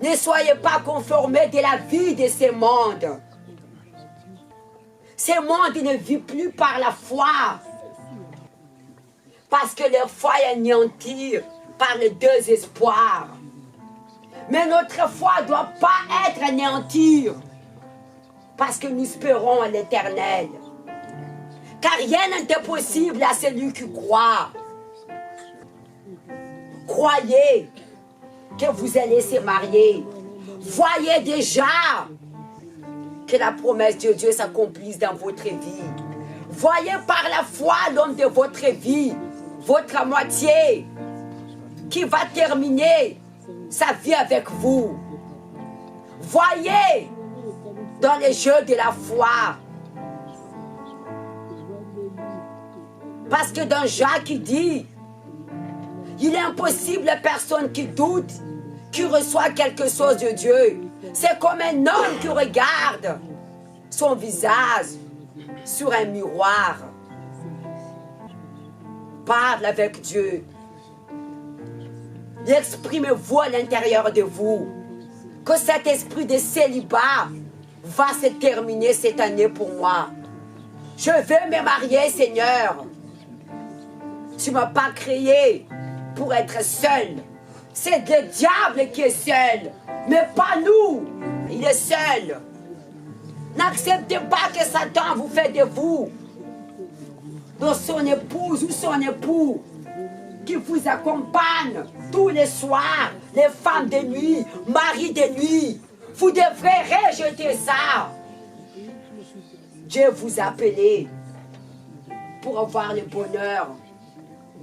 Ne soyez pas conformés de la vie de ce monde. Ce monde ne vit plus par la foi. Parce que leur foi est anéantie par le désespoir. Mais notre foi ne doit pas être anéantie. Parce que nous espérons à l'Éternel. Car rien n'est impossible à celui qui croit. Croyez que vous allez se marier. Voyez déjà que la promesse de Dieu s'accomplisse dans votre vie. Voyez par la foi l'homme de votre vie, votre moitié, qui va terminer sa vie avec vous. Voyez dans les jeux de la foi. Parce que dans Jacques, il dit, il est impossible à personne qui doute, qui reçoit quelque chose de Dieu. C'est comme un homme qui regarde son visage sur un miroir. Parle avec Dieu. Exprimez-vous à l'intérieur de vous. Que cet esprit de célibat va se terminer cette année pour moi. Je veux me marier, Seigneur. Tu ne m'as pas créé pour être seul. C'est le diable qui est seul, mais pas nous. Il est seul. N'acceptez pas que Satan vous fait de vous, de son épouse ou son époux, qui vous accompagne tous les soirs, les femmes de nuit, maris de nuit. Vous devrez rejeter ça. Dieu vous a appelé pour avoir le bonheur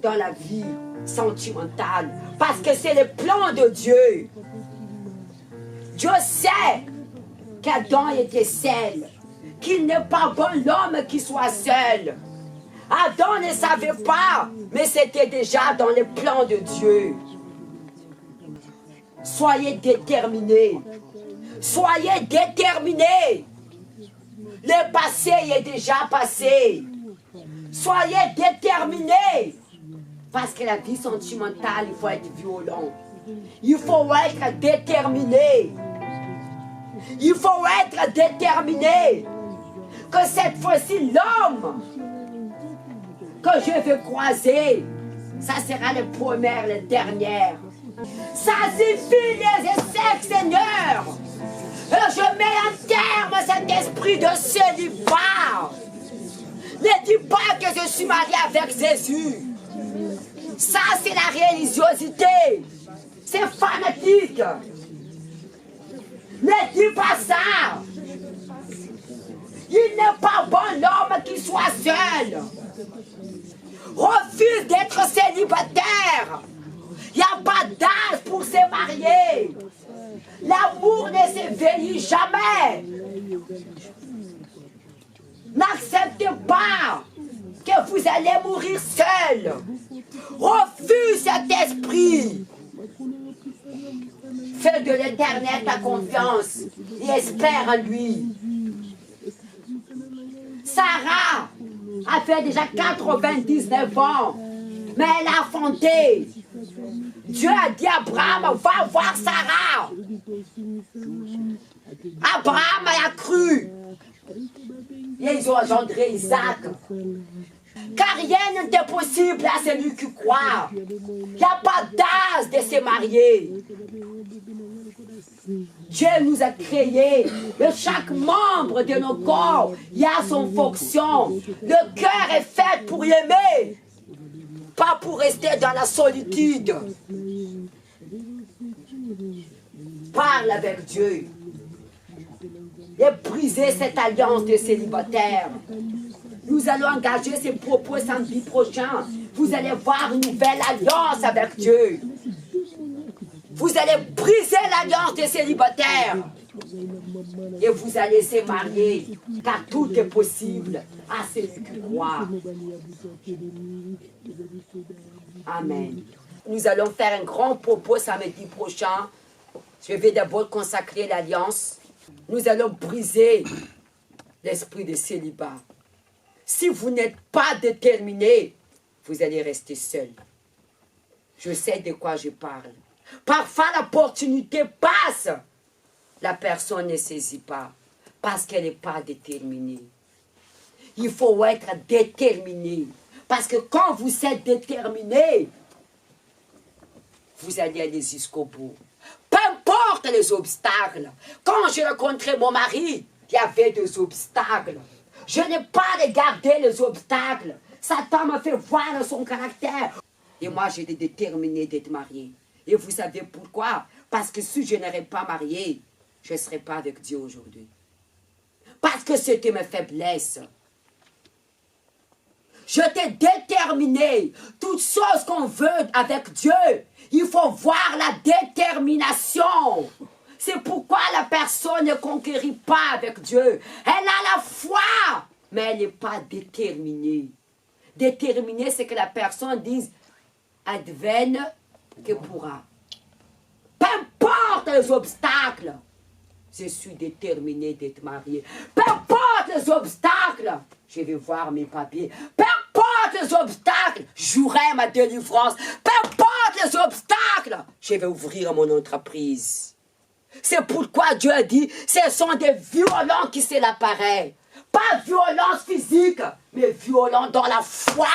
dans la vie sentimentale. Parce que c'est le plan de Dieu. Dieu sait qu'Adam était seul. Qu'il n'est pas bon l'homme qui soit seul. Adam ne savait pas, mais c'était déjà dans le plan de Dieu. Soyez déterminés. Soyez déterminés. Le passé est déjà passé. Soyez déterminés. Parce que la vie sentimentale, il faut être violent. Il faut être déterminé. Il faut être déterminé. Que cette fois-ci, l'homme que je vais croiser, ça sera le premier, le dernier. Ça suffit les échecs, Seigneur. Et je mets un terme à cet esprit de célibat. Ne dis pas que je suis marié avec Jésus. Ça, c'est la religiosité. C'est fanatique. Ne dis pas ça. Il n'est pas bon l'homme qui soit seul. Refuse d'être célibataire. Il n'y a pas d'âge pour se marier. L'amour ne se vieillit jamais. N'acceptez pas que vous allez mourir seul. Refuse cet esprit. Fais de l'Éternel ta confiance et espère en lui. Sarah a fait déjà 99 ans, mais elle a enfanté. Dieu a dit à Abraham, va voir Sarah. Abraham a cru. Et ils ont engendré Isaac. Car rien n'est impossible à celui qui croit. Il n'y a pas d'âge de se marier. Dieu nous a créés. De chaque membre de nos corps, il y a son fonction. Le cœur est fait pour aimer. Pas pour rester dans la solitude. Parle avec Dieu. Et briser cette alliance de célibataires. Nous allons engager ces propos samedi prochain. Vous allez voir une nouvelle alliance avec Dieu. Vous allez briser l'alliance des célibataires. Et vous allez se marier. Car tout est possible à celui qui croit. Amen. Nous allons faire un grand propos samedi prochain. Je vais d'abord consacrer l'alliance. Nous allons briser l'esprit de célibat. Si vous n'êtes pas déterminé, vous allez rester seul. Je sais de quoi je parle. Parfois, l'opportunité passe. La personne ne saisit pas parce qu'elle n'est pas déterminée. Il faut être déterminé. Parce que quand vous êtes déterminé, vous allez aller jusqu'au bout. Peu importe les obstacles. Quand j'ai rencontré mon mari, il y avait des obstacles. Je n'ai pas regardé les obstacles. Satan m'a fait voir son caractère. Et moi, j'étais déterminée d'être mariée. Et vous savez pourquoi? Parce que si je n'aurais pas marié, je ne serais pas avec Dieu aujourd'hui. Parce que c'était mes faiblesses. J'étais déterminée. Toutes choses qu'on veut avec Dieu, il faut voir la détermination. C'est pourquoi la personne ne conquérit pas avec Dieu. Elle a la foi, mais elle n'est pas déterminée. Déterminée, c'est que la personne dise « advienne que pourra ». Peu importe les obstacles, je suis déterminée d'être mariée. Peu importe les obstacles, je vais voir mes papiers. Peu importe les obstacles, j'aurai ma délivrance. Peu importe les obstacles, je vais ouvrir mon entreprise. C'est pourquoi Dieu a dit, ce sont des violents qui se l'appareillent. Pas violence physique, mais violent dans la foi.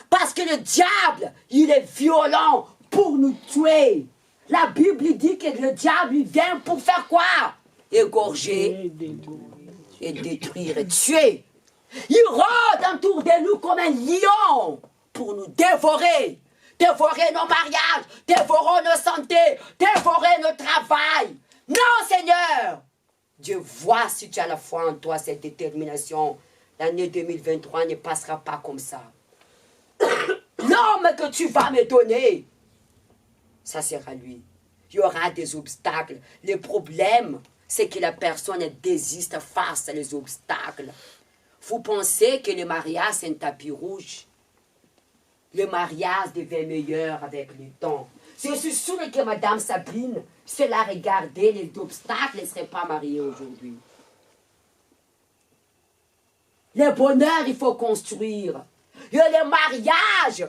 Parce que le diable, il est violent pour nous tuer. La Bible dit que le diable il vient pour faire quoi? Égorger, et détruire et tuer. Il rôde autour de nous comme un lion pour nous dévorer. Dévorer nos mariages, dévorer nos santé, dévorer notre travail. Non, Seigneur! Dieu voit si tu as la foi en toi, cette détermination. L'année 2023 ne passera pas comme ça. L'homme que tu vas me donner, ça sera lui. Il y aura des obstacles. Le problème, c'est que la personne désiste face aux obstacles. Vous pensez que le mariage, c'est un tapis rouge? Le mariage devient meilleur avec le temps. Je suis sûre que Madame Sabine, si elle a regardé les obstacles, elle ne serait pas mariée aujourd'hui. Le bonheur, il faut construire. Et le mariage,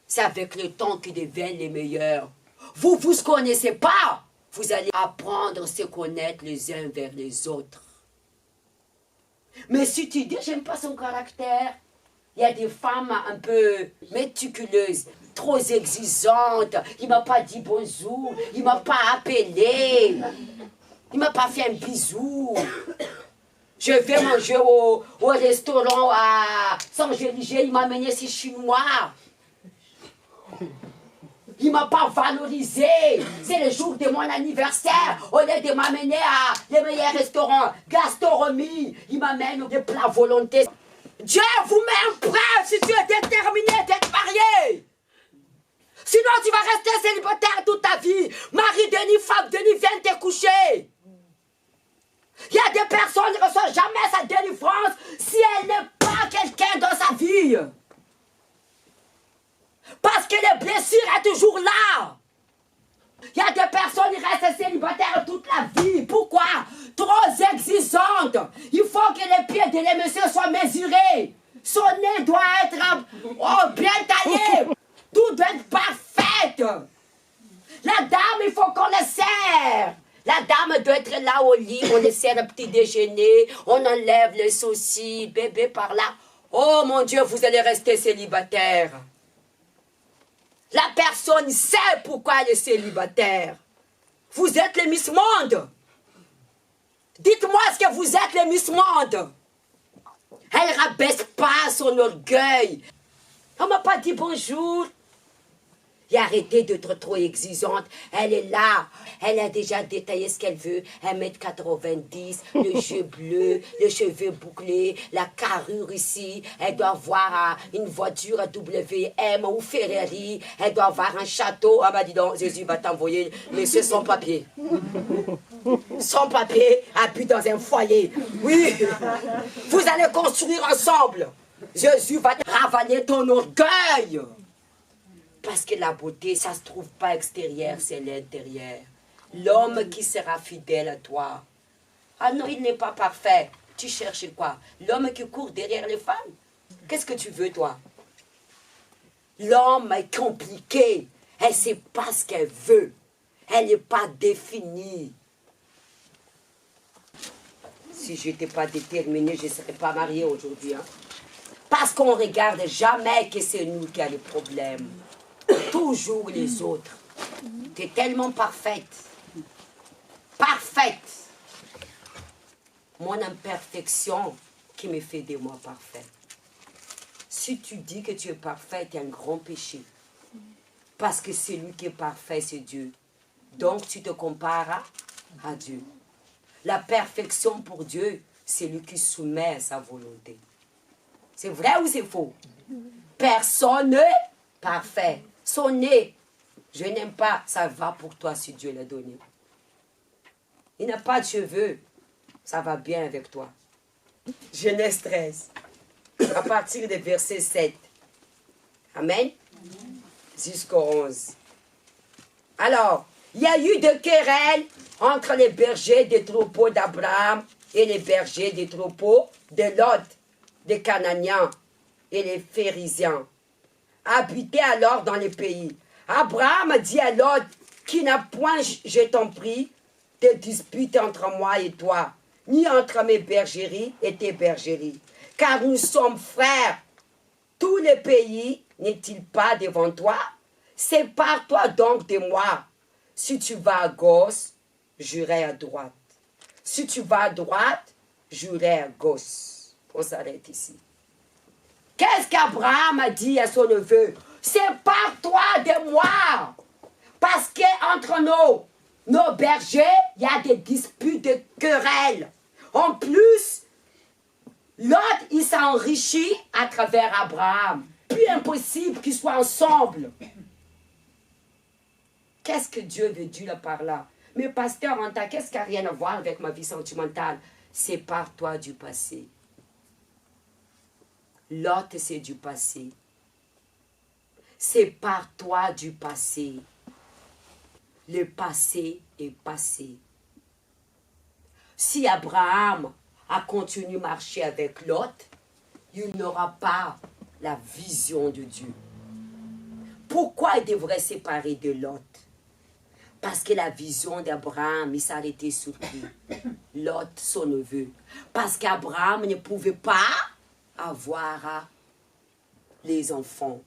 c'est avec le temps qu'ils deviennent les meilleurs. Vous ne se connaissez pas. Vous allez apprendre à se connaître les uns vers les autres. Mais si tu dis, j'aime pas son caractère, il y a des femmes un peu méticuleuses, trop exigeantes. Il ne m'a pas dit bonjour, il ne m'a pas appelé, il ne m'a pas fait un bisou. Je vais manger au restaurant à Saint-Géligé, il m'a amené ses Chinois. Il ne m'a pas valorisé. C'est le jour de mon anniversaire. Au lieu de m'amener à les meilleurs restaurants, gastronomie, il m'amène des plats volontés. Dieu vous met en preuve si tu es déterminé d'être marié. Sinon, tu vas rester célibataire toute ta vie. Mari, Denis, femme, Denis, viens te coucher. Il y a des personnes qui ne reçoivent jamais sa délivrance si elle n'est pas quelqu'un dans sa vie. Parce que les blessures sont toujours là. Il y a des personnes qui restent célibataires toute la vie. Pourquoi? Trop exigeantes. Il faut que les pieds de les messieurs soient mesurés. Son nez doit être bien taillé. Tout doit être parfait. La dame, il faut qu'on le serre. La dame doit être là au lit. On le sert un petit déjeuner. On enlève les saucisses. Bébé par là. Oh mon Dieu, vous allez rester célibataire. La personne sait pourquoi elle est célibataire. Vous êtes les Miss Monde. Dites-moi ce que vous êtes les Miss Monde. Elle ne rabaisse pas son orgueil. Elle ne m'a pas dit bonjour. Et arrêtez d'être trop exigeante. Elle est là. Elle a déjà détaillé ce qu'elle veut. 1m90, le jeu bleu, les cheveux bouclés, la carrure ici. Elle doit avoir une voiture WM ou Ferrari. Elle doit avoir un château. Ah bah dis donc, Jésus va t'envoyer monsieur sans papier. Sans papier, habite dans un foyer. Oui, vous allez construire ensemble. Jésus va ravaler ton orgueil. Parce que la beauté, ça ne se trouve pas extérieur, c'est l'intérieur. L'homme qui sera fidèle à toi. Ah non, il n'est pas parfait. Tu cherches quoi? L'homme qui court derrière les femmes? Qu'est-ce que tu veux, toi? L'homme est compliqué. Elle ne sait pas ce qu'elle veut. Elle n'est pas définie. Si je n'étais pas déterminée, je ne serais pas mariée aujourd'hui. Hein? Parce qu'on ne regarde jamais que c'est nous qui avons les problèmes. Toujours les autres. Tu es tellement parfaite. Parfaite. Mon imperfection qui me fait de moi parfaite. Si tu dis que tu es parfaite, il y a un grand péché. Parce que celui qui est parfait, c'est Dieu. Donc tu te compares à Dieu. La perfection pour Dieu, c'est lui qui soumet à sa volonté. C'est vrai ou c'est faux? Personne n'est parfait. Son nez, je n'aime pas, ça va pour toi si Dieu l'a donné. Il n'a pas de cheveux, ça va bien avec toi. Genèse 13, à partir du verset 7. Amen. Jusqu'au 11. Alors, il y a eu de querelles entre les bergers des troupeaux d'Abraham et les bergers des troupeaux de Lot, des Canaaniens et les Phérésiens, habitaient alors dans les pays. Abraham dit à Lot, qui n'a point, je t'en prie, de dispute entre moi et toi, ni entre mes bergeries et tes bergeries, car nous sommes frères. Tous les pays n'est-il pas devant toi? Sépare-toi donc de moi. Si tu vas à gauche, j'irai à droite. Si tu vas à droite, j'irai à gauche. On s'arrête ici. Qu'est-ce qu'Abraham a dit à son neveu? Sépare-toi de moi. Parce qu'entre nos bergers, il y a des disputes, des querelles. En plus, Lot, il s'enrichit à travers Abraham. Plus impossible qu'ils soient ensemble. Qu'est-ce que Dieu veut dire par là? Mais pasteur, qu'est-ce qui n'a rien à voir avec ma vie sentimentale? Sépare-toi du passé. Lot, c'est du passé. Sépare-toi du passé. Le passé est passé. Si Abraham a continué à marcher avec Lot, il n'aura pas la vision de Dieu. Pourquoi il devrait se séparer de Lot? Parce que la vision d'Abraham, il s'arrêtait sur qui? Lot, son neveu. Parce qu'Abraham ne pouvait pas avoir les enfants.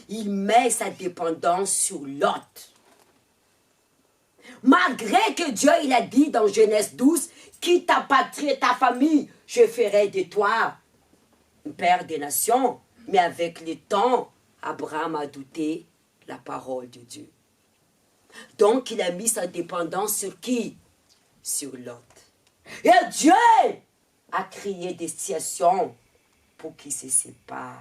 Il met sa dépendance sur Lot. Malgré que Dieu, il a dit dans Genèse 12, quitte ta patrie et ta famille, je ferai de toi un père des nations. Mais avec le temps, Abraham a douté la parole de Dieu. Donc, il a mis sa dépendance sur qui? Sur Lot. Et Dieu a créé des situations pour qu'ils se séparent.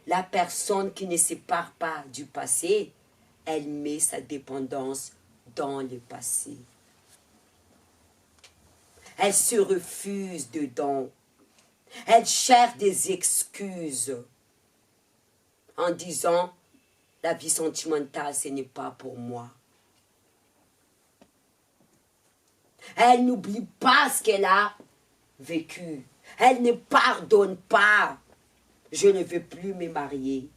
La personne qui ne se sépare pas du passé, elle met sa dépendance dans le passé. Elle se refuse dedans. Elle cherche des excuses en disant, la vie sentimentale, ce n'est pas pour moi. Elle n'oublie pas ce qu'elle a vécu. Elle ne pardonne pas. Je ne veux plus me marier.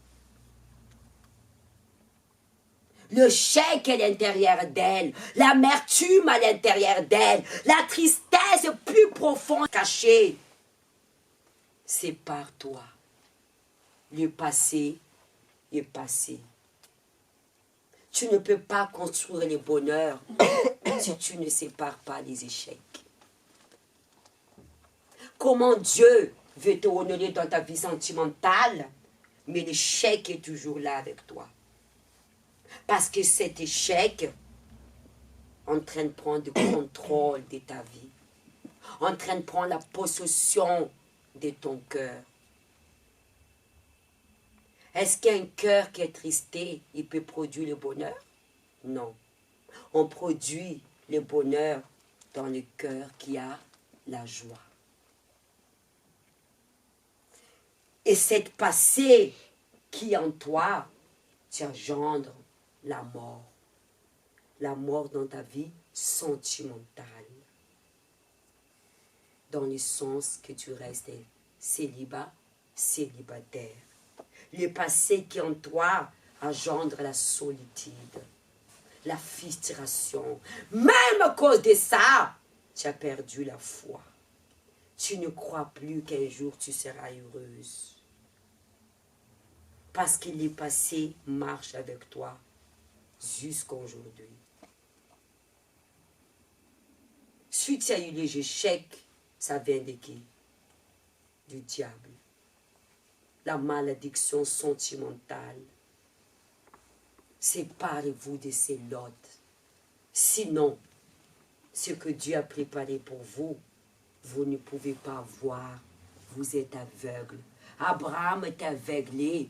Le chèque à l'intérieur d'elle, l'amertume à l'intérieur d'elle, la tristesse plus profonde cachée. Sépare-toi. Le passé est passé. Tu ne peux pas construire le bonheur si tu ne sépares pas les échecs. Comment Dieu veut te honorer dans ta vie sentimentale, mais l'échec est toujours là avec toi. Parce que cet échec est en train de prendre le contrôle de ta vie, en train de prendre la possession de ton cœur. Est-ce qu'un cœur qui est tristé, il peut produire le bonheur? Non. On produit le bonheur dans le cœur qui a la joie. Et cette passé qui est en toi, tu engendres la mort. La mort dans ta vie sentimentale. Dans le sens que tu restes célibataire. Le passé qui en toi engendre la solitude, la frustration. Même à cause de ça, tu as perdu la foi. Tu ne crois plus qu'un jour tu seras heureuse. Parce que le passé marche avec toi jusqu'à aujourd'hui. Si tu as eu les échecs, ça vient de qui? Du diable. La malédiction sentimentale. Séparez-vous de ces lots. Sinon, ce que Dieu a préparé pour vous, vous ne pouvez pas voir. Vous êtes aveugle. Abraham est aveuglé.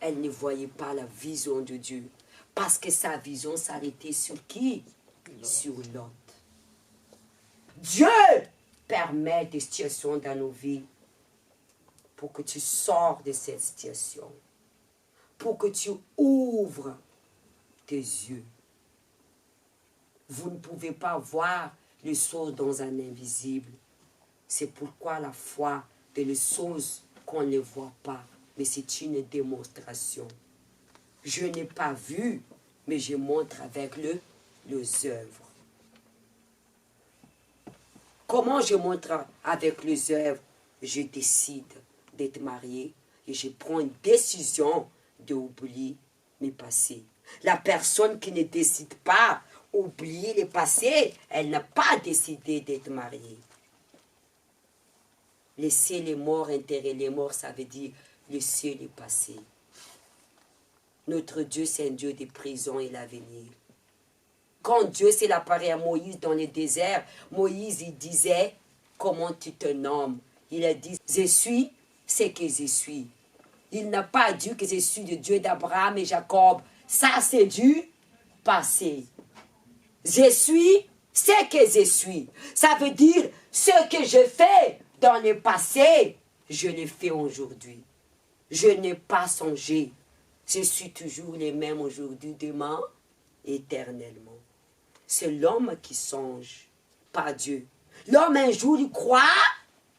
Elle ne voyait pas la vision de Dieu. Parce que sa vision s'arrêtait sur qui? Sur Lot. Dieu permet des situations dans nos vies pour que tu sors de cette situation. Pour que tu ouvres tes yeux. Vous ne pouvez pas voir les choses dans un invisible. C'est pourquoi la foi de les choses qu'on ne voit pas. Mais c'est une démonstration. Je n'ai pas vu, mais je montre avec les œuvres. Comment je montre avec les œuvres? Je décide d'être marié et je prends une décision d'oublier mes passés. La personne qui ne décide pas oublier les passés, elle n'a pas décidé d'être mariée. Laisser les morts enterrer les morts, ça veut dire laisser les passés. Notre Dieu, c'est un Dieu des prisons et l'avenir. Quand Dieu s'est apparu à Moïse dans le désert, Moïse, il disait, comment tu te nommes? Il a dit, je suis ce que je suis. Il n'a pas dit que je suis le Dieu d'Abraham et Jacob. Ça, c'est du passé. Je suis ce que je suis. Ça veut dire, ce que je fais dans le passé, je le fais aujourd'hui. Je n'ai pas songé. Je suis toujours le même aujourd'hui, demain, éternellement. C'est l'homme qui songe, pas Dieu. L'homme, un jour, il croit,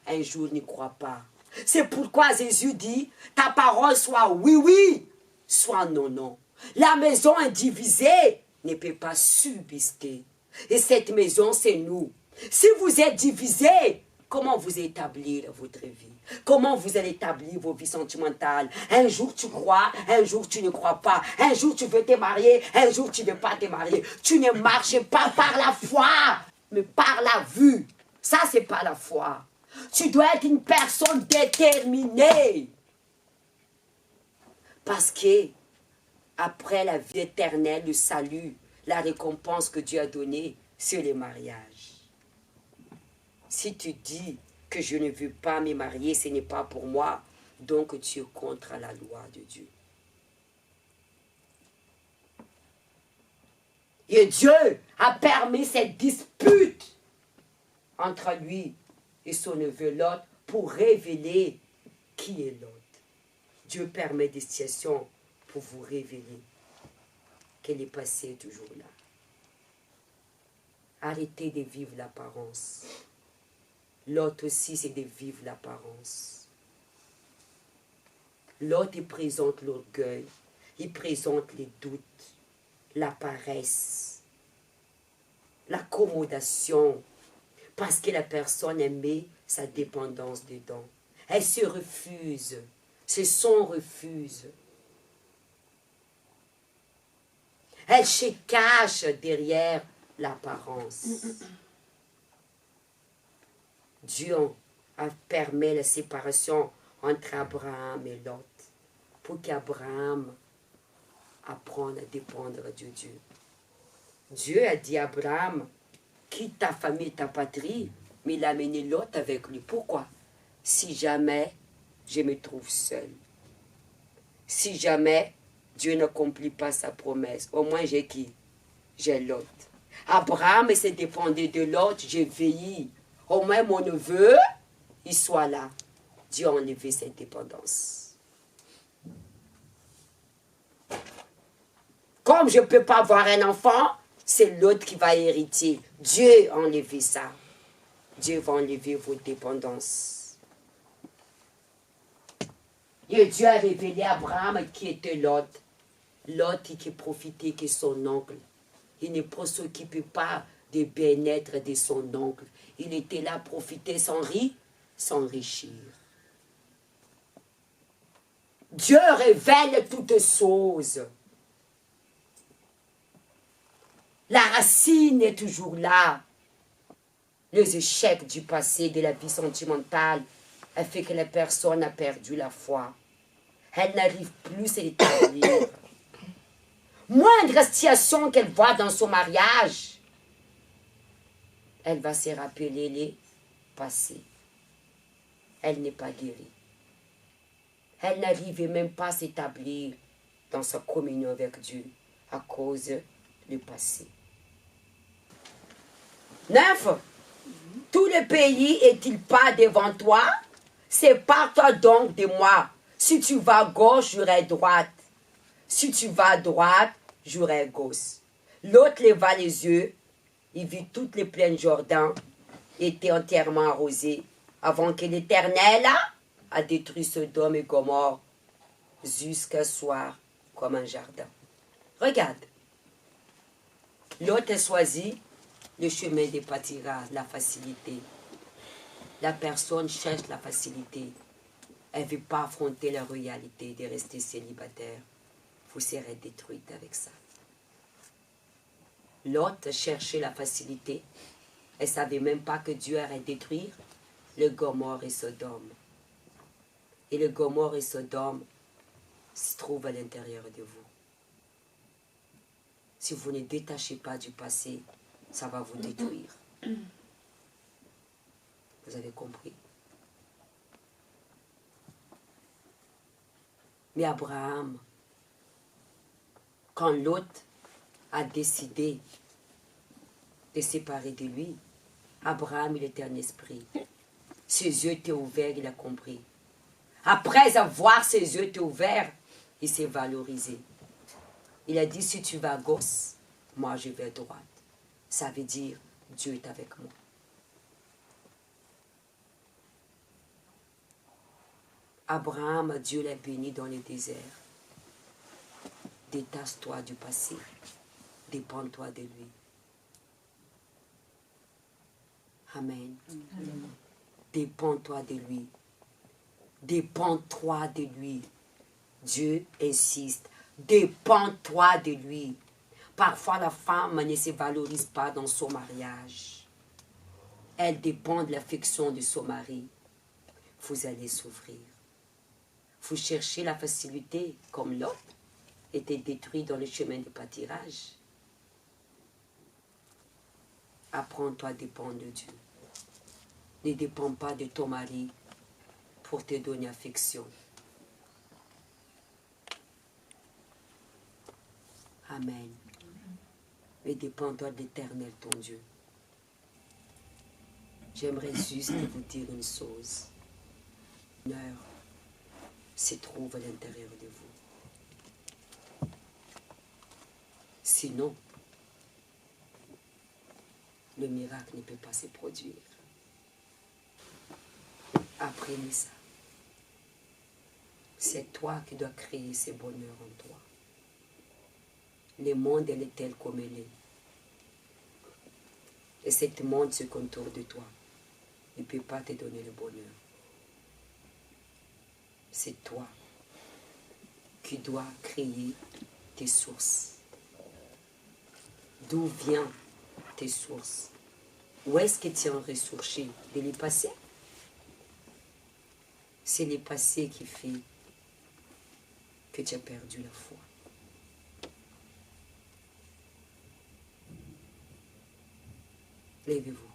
un jour, il n'y croit pas. C'est pourquoi Jésus dit, ta parole soit oui, oui, soit non, non. La maison indivisée ne peut pas subsister. Et cette maison, c'est nous. Si vous êtes divisés, comment vous établir votre vie? Comment vous allez établir vos vies sentimentales? Un jour tu crois, un jour tu ne crois pas. Un jour tu veux te marier, un jour tu ne veux pas te marier. Tu ne marches pas par la foi, mais par la vue. Ça, c'est pas la foi. Tu dois être une personne déterminée. Parce que, après la vie éternelle, le salut, la récompense que Dieu a donnée, c'est le mariage. Si tu dis que je ne veux pas me marier, ce n'est pas pour moi, donc tu es contre la loi de Dieu. Et Dieu a permis cette dispute entre lui et son neveu Lot pour révéler qui est Lot. Dieu permet des situations pour vous révéler qu'elle est passée toujours là. Arrêtez de vivre l'apparence. L'autre aussi, c'est de vivre l'apparence. L'autre, il présente l'orgueil, il présente les doutes, la paresse, l'accommodation, parce que la personne aimait sa dépendance dedans. Elle se refuse, c'est son refuse. Elle se cache derrière l'apparence. Dieu a permis la séparation entre Abraham et Lot pour qu'Abraham apprenne à dépendre de Dieu. Dieu a dit à Abraham, quitte ta famille et ta patrie, mais il a amené Lot avec lui. Pourquoi? Si jamais je me trouve seul, si jamais Dieu n'accomplit pas sa promesse, au moins j'ai qui? J'ai Lot. Abraham s'est défendu de Lot, j'ai veillé. Au moins mon neveu, il soit là. Dieu a enlevé cette dépendance. Comme je ne peux pas avoir un enfant, c'est l'autre qui va hériter. Dieu a enlevé ça. Dieu va enlever vos dépendances. Et Dieu a révélé à Abraham qui était Lot. Lot qui profitait que son oncle. Il ne s'occupait pas des bien-être de son oncle. Il était là pour profiter s'enrichir. Dieu révèle toutes choses. La racine est toujours là. Les échecs du passé, de la vie sentimentale, a fait que la personne a perdu la foi. Elle n'arrive plus à s'établir. Moindre situation qu'elle voit dans son mariage, elle va se rappeler les passés. Elle n'est pas guérie. Elle n'arrivait même pas à s'établir dans sa communion avec Dieu à cause du passé. 9. Tout le pays est-il pas devant toi? Sépare-toi donc de moi. Si tu vas à gauche, j'irai droite. Si tu vas à droite, j'irai gauche. L'autre leva les yeux. Il vit toutes les plaines Jordan étaient entièrement arrosées avant que l'Éternel a détruit Sodome et Gomorrhe jusqu'à soir comme un jardin. Regarde. L'autre a choisi le chemin des pâtirages, la facilité. La personne cherche la facilité. Elle ne veut pas affronter la réalité de rester célibataire. Vous serez détruite avec ça. L'autre cherchait la facilité. Elle ne savait même pas que Dieu allait détruire le Gomorrhe et Sodome. Et le Gomorrhe et Sodome se trouvent à l'intérieur de vous. Si vous ne détachez pas du passé, ça va vous détruire. Vous avez compris? Mais Abraham, quand Lot a décidé de se séparer de lui, Abraham, il était un esprit. Ses yeux étaient ouverts, il a compris. Après avoir ses yeux étaient ouverts, il s'est valorisé. Il a dit, si tu vas à gauche, moi je vais à droite. Ça veut dire, Dieu est avec moi. Abraham, Dieu l'a béni dans le désert. Détache-toi du passé. Dépends-toi de lui. Amen. Amen. Dépends-toi de lui. Dépends-toi de lui. Dieu insiste. Dépends-toi de lui. Parfois, la femme ne se valorise pas dans son mariage. Elle dépend de l'affection de son mari. Vous allez souffrir. Vous cherchez la facilité comme l'autre était détruit dans le chemin du pâturage. Apprends-toi à dépendre de Dieu. Ne dépends pas de ton mari pour te donner affection. Amen. Mais dépends-toi de l'Éternel, ton Dieu. J'aimerais juste vous dire une chose. L'honneur se trouve à l'intérieur de vous. Sinon, le miracle ne peut pas se produire. Apprenez ça. C'est toi qui dois créer ce bonheur en toi. Le monde, elle est tel comme elle est. Et ce monde se contourne de toi. Il ne peut pas te donner le bonheur. C'est toi qui dois créer tes sources. D'où viennent tes sources? Où est-ce que tu es en ressourché? De les passés? C'est le passé qui fait que tu as perdu la foi. Levez-vous.